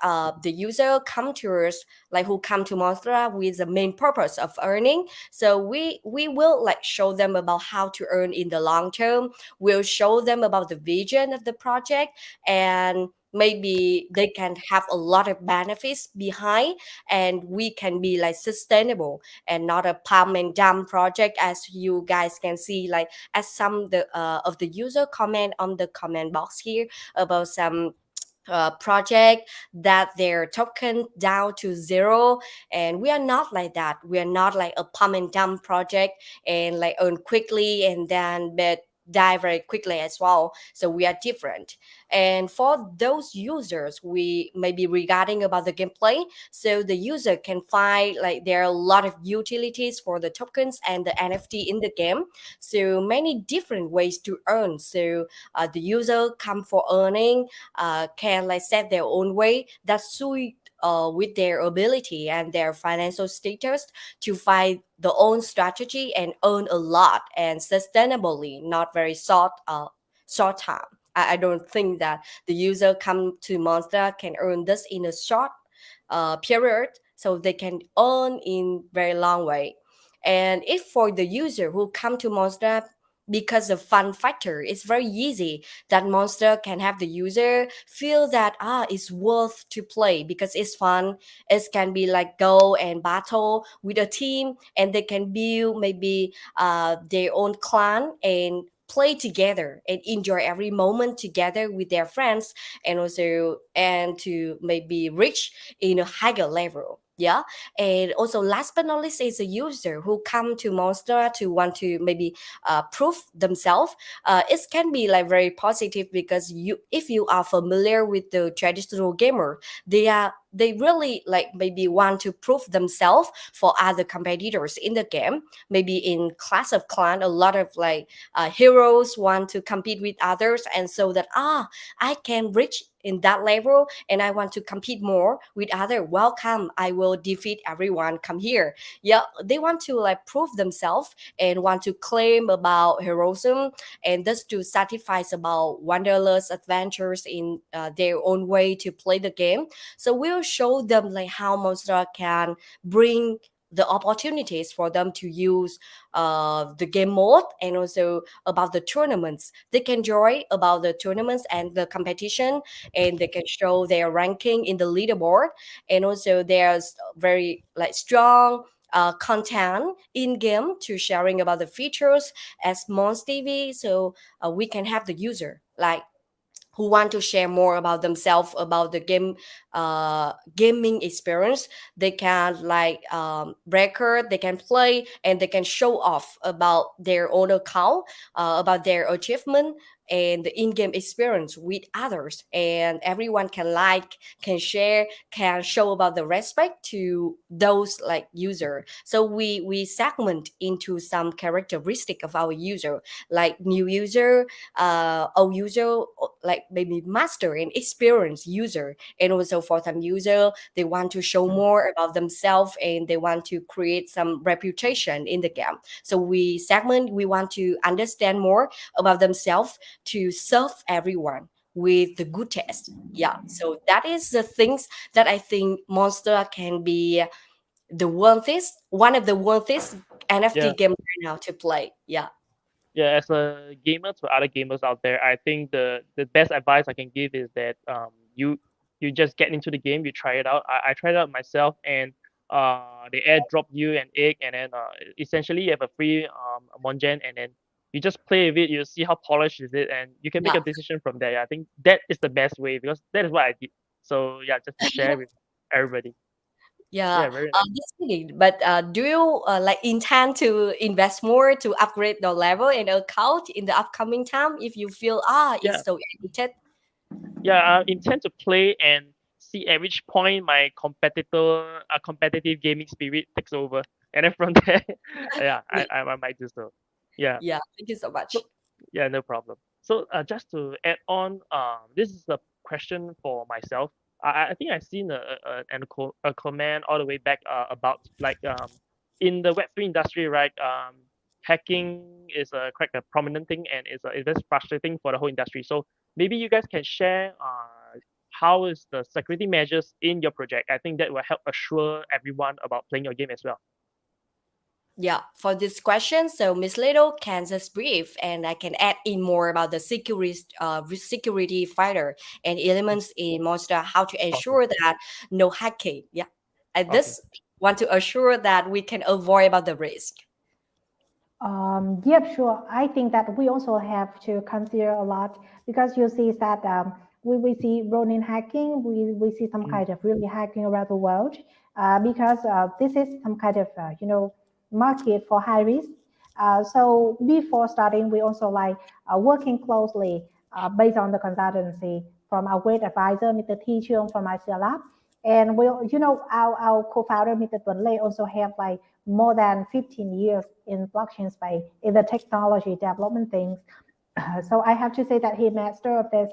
the user come to us, like who come to Monstera with the main purpose of earning, so we will like show them about how to earn in the long term. We'll show them about the vision of the project, and maybe they can have a lot of benefits behind, and we can be like sustainable and not a pump and dump project, as you guys can see, like as some of the user comment on the comment box here about some project that their token down to zero. And we are not like that. We are not like a pump and dump project and like earn quickly and then but die very quickly as well. So we are different. And for those users, we maybe regarding about the gameplay, so the user can find like there are a lot of utilities for the tokens and the NFT in the game. So many different ways to earn. So the user come for earning, can like set their own way that suit with their ability and their financial status to find the own strategy and earn a lot and sustainably, not very short time. I don't think that the user come to Monster can earn this in a short period, so they can earn in very long way. And if for the user who come to Monster because of fun factor, it's very easy that Monster can have the user feel that it's worth to play because it's fun. It can be like go and battle with a team, and they can build maybe their own clan and play together and enjoy every moment together with their friends, and also and to maybe reach in a higher level. Yeah. And also last but not least is a user who come to Monster to want to maybe prove themselves. It can be like very positive because you, if you are familiar with the traditional gamer, they really like maybe want to prove themselves for other competitors in the game. Maybe in Clash of Clan, a lot of like heroes want to compete with others, and so that I can reach in that level and I want to compete more with other. Welcome, I will defeat everyone. Come here. Yeah, they want to like prove themselves and want to claim about heroism, and just to satisfy about wanderlust adventures in their own way to play the game. So we'll show them like how Monstera can bring the opportunities for them to use the game mode, and also about the tournaments. They can join about the tournaments and the competition, and they can show their ranking in the leaderboard. And also there's very like strong content in game to sharing about the features as Mons TV. So we can have the user like who want to share more about themselves about the game gaming experience. They can like record, they can play, and they can show off about their own account, about their achievement and the in-game experience with others, and everyone can like, can share, can show about the respect to those like user. So we segment into some characteristic of our user, like new user, old user, like maybe master and experienced user, and also for some user they want to show Mm. more about themselves and they want to create some reputation in the game. So we segment, we want to understand more about themselves to serve everyone with the good test. Yeah, so that is the things that I think Monster can be the worthiest, one of the worthiest Yeah. NFT game right now to play. Yeah. Yeah, as a gamer to other gamers out there, I think the best advice I can give is that you just get into the game, you try it out. I tried it out myself, and they airdrop you an egg, and then essentially you have a free Mongen, and then you just play with it. You see how polished is it, and you can make Yeah. a decision from there. Yeah, I think that is the best way because that is what I did. So yeah, just to share with everybody. Yeah, Yeah, very nice. just kidding. But do you like intend to invest more to upgrade the level and account in the upcoming time if you feel Yeah, it's so addicted? yeah, I intend to play and see at which point my competitive gaming spirit takes over, and then from there, yeah, Great. I might do so. Yeah. Yeah, thank you so So much. yeah, no problem. So just to add on, this is a question for myself. I think I've seen a comment all the way back about like in the Web3 industry, right? Hacking is quite a prominent thing, and it's very frustrating for the whole industry. So maybe you guys can share how is the security measures in your project. I think that will help assure everyone about playing your game as well. Yeah, for this question, so Miss Little can just brief, and I can add in more about the security fighter and Mm. elements in Monster, how to Awesome. ensure that no hacking. Yeah, I Awesome. just want to assure that we can avoid about the risk. Yep, sure. I think that we also have to consider a lot because you see that we see Ronin hacking, we see some Mm. kind of really hacking around the world because this is some kind of, market for high risk. So before starting, we also like working closely based on the consultancy from our great advisor, Mr. Thi Chuong from ICL Lab. And we, our co-founder, Mr. Tuấn Lê, also have like more than 15 years in blockchain space in the technology development things. So I have to say that he master of this.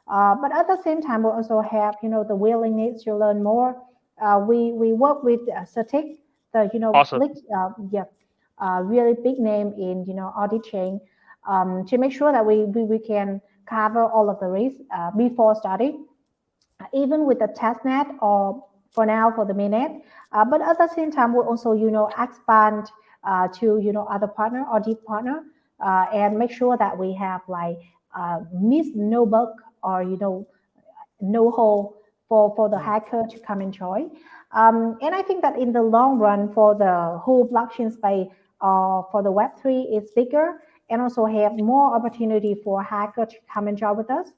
But at the same time, we also have, the willingness to learn more. We work with Certic, the, Awesome. yeah, really big name in, audit chain, to make sure that we can cover all of the risks before starting even with the testnet or for now for the mainnet. But at the same time, we also, expand to, other partner or deep partner. and make sure that we have like miss no bug or no hole for the Mm. hacker to come and join. And I think that in the long run, for the whole blockchain space, for the Web3, it's bigger and also have more opportunity for hacker to come and join with us.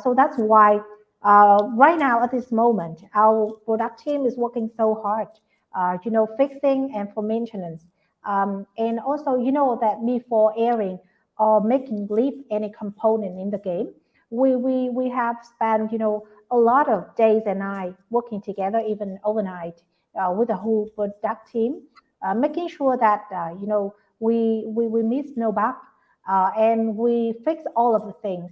So that's why right now at this moment, our product team is working so hard, fixing and for maintenance. And also, that before airing or making live any component in the game, we have spent a lot of days and nights working together, even overnight, with the whole product team, making sure that we miss no bug, and we fix all of the things.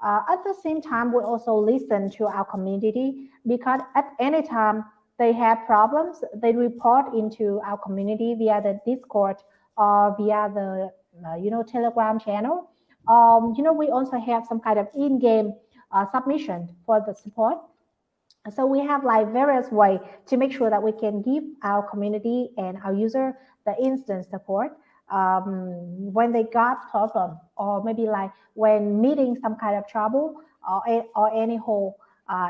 At the same time, we also listen to our community because at any time they have problems, they report into our community via the Discord or via the Telegram channel. We also have some kind of in-game submission for the support. So we have like various way to make sure that we can give our community and our user the instant support when they got problem, or maybe like when meeting some kind of trouble, or any hole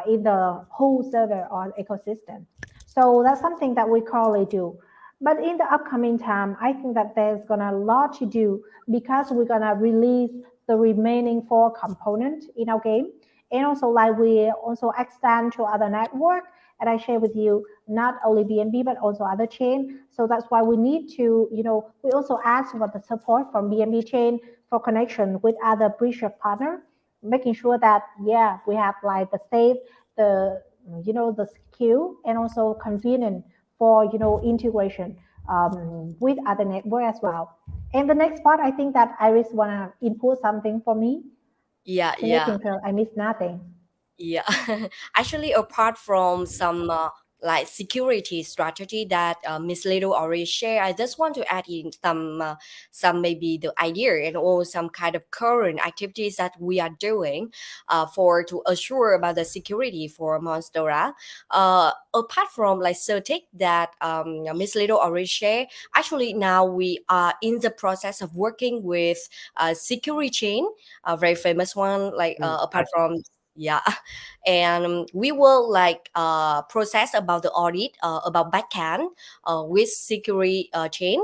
in the whole server or ecosystem. So that's something that we currently do. But in the upcoming time, I think that there's gonna a lot to do because we're gonna release the remaining four components in our game, and also like we also extend to other network. And I share with you not only BNB but also other chain. So that's why we need to, we also ask for the support from BNB chain for connection with other bridge partner, making sure that yeah we have like the safe, the the secure and also convenient for integration with other network as well. And the next part, I think that Iris wanna input something for me Yeah, to yeah. making sure I miss nothing. Yeah, actually, apart from some like security strategy that Miss Little already shared, I just want to add in some maybe the idea and all some kind of current activities that we are doing for to assure about the security for Monstera. Apart from like Certic that Miss Little already shared, actually now we are in the process of working with Security Chain, a very famous one. Like I apart see. from yeah, and we will like process about the audit about backend with security chain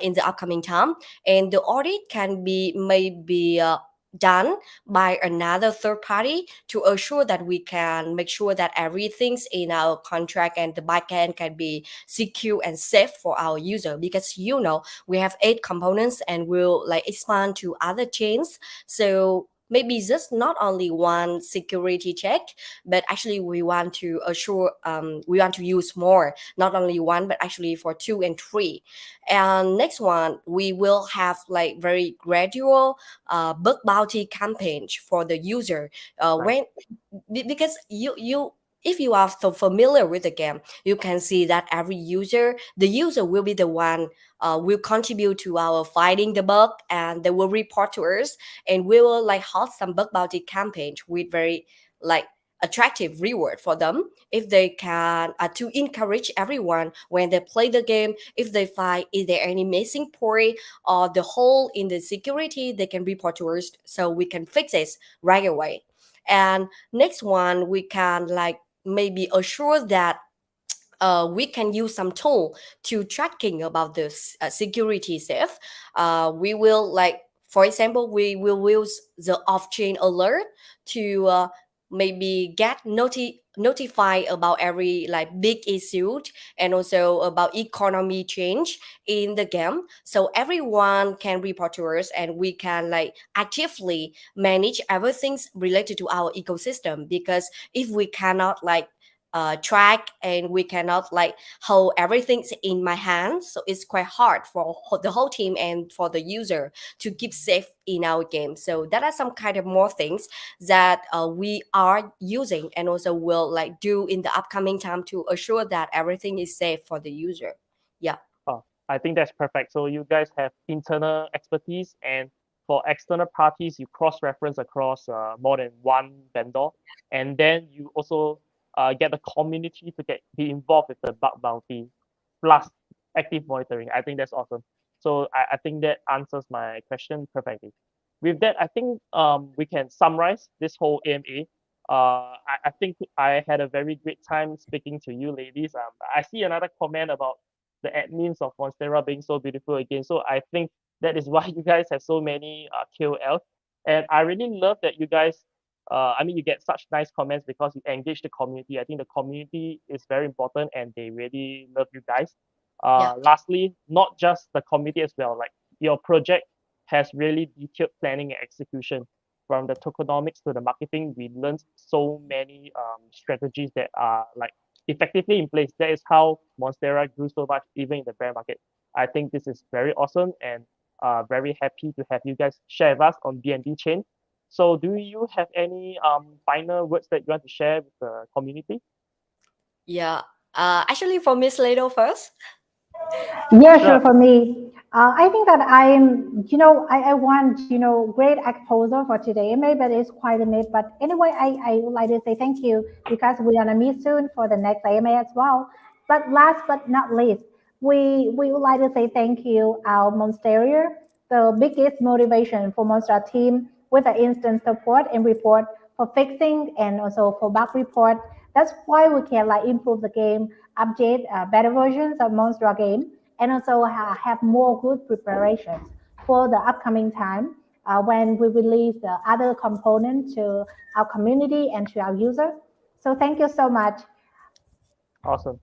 in the upcoming time, and the audit can be maybe done by another third party to assure that we can make sure that everything's in our contract and the backend can be secure and safe for our user, because we have 8 components and we'll like expand to other chains. So maybe just not only one security check, but actually we want to assure we want to use more, not only one but actually for 2 and 3. And next one, we will have like very gradual bug bounty campaigns for the user Right. when because you if you are so familiar with the game, you can see that the user will be the one will contribute to our fighting the bug, and they will report to us, and we will like hold some bug bounty campaigns with very like attractive reward for them if they can to encourage everyone when they play the game. If they find is there any missing point or the hole in the security, they can report to us so we can fix it right away. And next one, we can like maybe assure that we can use some tool to tracking about this security safe. We will like, for example, we will use the off-chain alert to maybe get notify about every like big issue, and also about economy change in the game, so everyone can report to us and we can like actively manage everything related to our ecosystem. Because if we cannot like track and we cannot like hold everything in my hand, so it's quite hard for the whole team and for the user to keep safe in our game. So that are some kind of more things that we are using and also will like do in the upcoming time to assure that everything is safe for the user. Yeah. Oh, I think that's perfect. So you guys have internal expertise, and for external parties, you cross-reference across more than one vendor, and then you also get the community to be involved with the bug bounty plus active monitoring. I think that's awesome. So I think that answers my question perfectly. With that, I think we can summarize this whole AMA. I think I had a very great time speaking to you ladies. I see another comment about the admins of Monstera being so beautiful again. So I think that is why you guys have so many KOLs. And I really love that you guys, I mean, you get such nice comments because you engage the community. I think the community is very important and they really love you guys. Yeah. Lastly, not just the community as well, like your project has really detailed planning and execution from the tokenomics to the marketing. We learned so many strategies that are like effectively in place. That is how Monstera grew so much, even in the bear market. I think this is very awesome and very happy to have you guys share with us on BNB Chain. So, do you have any final words that you want to share with the community? Yeah. Actually, for Miss Lado first. Yeah, sure. Sure. For me, I think that I want, great exposure for today. Maybe it's quite a myth, but anyway, I would like to say thank you because we're gonna meet soon for the next AMA as well. But last but not least, we would like to say thank you, our Monsteria, the biggest motivation for Monster team with the instant support and report for fixing and also for bug report. That's why we can like improve the game, update better versions of Monster Game, and also have more good preparations for the upcoming time when we release the other component to our community and to our user. So thank you so much. Awesome.